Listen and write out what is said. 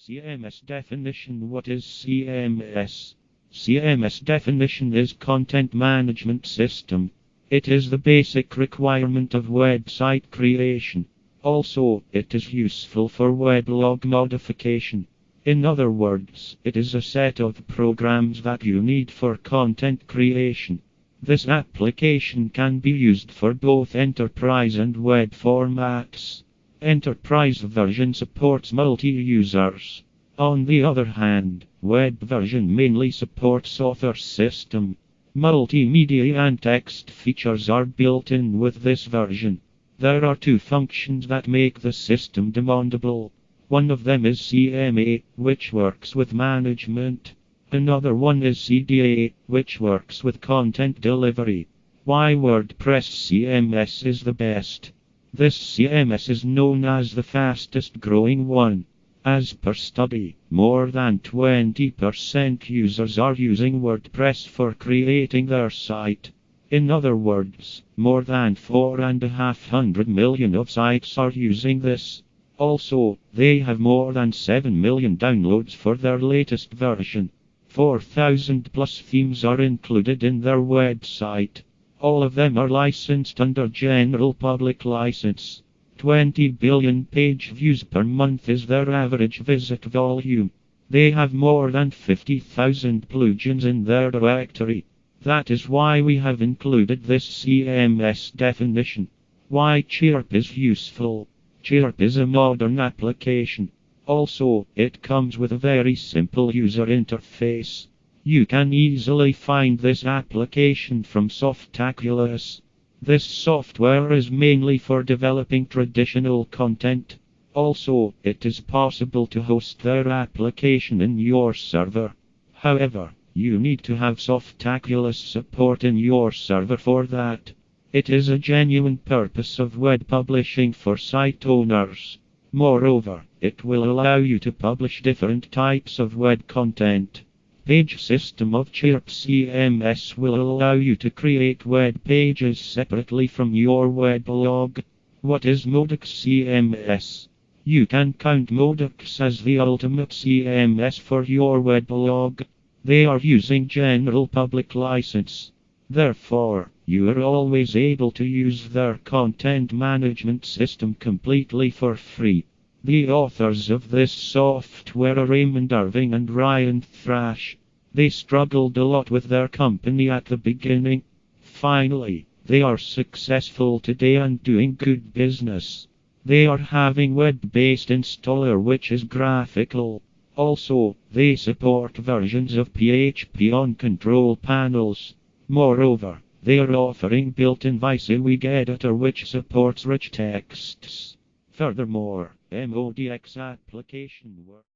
CMS Definition. What is CMS? CMS Definition is Content Management System. It is the basic requirement of website creation. Also, it is useful for weblog modification. In other words, it is a set of programs that you need for content creation. This application can be used for both enterprise and web formats. Enterprise version supports multi-users. On the other hand, web version mainly supports author system. Multimedia and text features are built in with this version. There are two functions that make the system demandable. One of them is CMA, which works with management. Another one is CDA, which works with content delivery. Why WordPress CMS is the best? This CMS is known as the fastest growing one. As per study, more than 20% users are using WordPress for creating their site. In other words, more than 4.5 million of sites are using this. Also, they have more than 7 million downloads for their latest version. 4,000 plus themes are included in their website. All of them are licensed under general public license. 20 billion page views per month is their average visit volume. They have more than 50,000 plugins in their directory. That is why we have included this CMS definition. Why Chirp is useful. Chirp is a modern application. Also, it comes with a very simple user interface. You can easily find this application from Softaculous. This software is mainly for developing traditional content. Also, it is possible to host their application in your server. However, you need to have Softaculous support in your server for that. It is a genuine purpose of web publishing for site owners. Moreover, it will allow you to publish different types of web content. Page system of Chirp CMS will allow you to create web pages separately from your weblog. What is Modex CMS? You can count Modex as the ultimate CMS for your weblog. They are using general public license. Therefore, you are always able to use their content management system completely for free. The authors of this software are Raymond Irving and Ryan Thrash. They struggled a lot with their company at the beginning. Finally, they are successful today and doing good business. They are having web-based installer which is graphical. Also, they support versions of PHP on control panels. Moreover, they are offering built-in WYSIWYG editor which supports rich texts. Furthermore, MODX application works.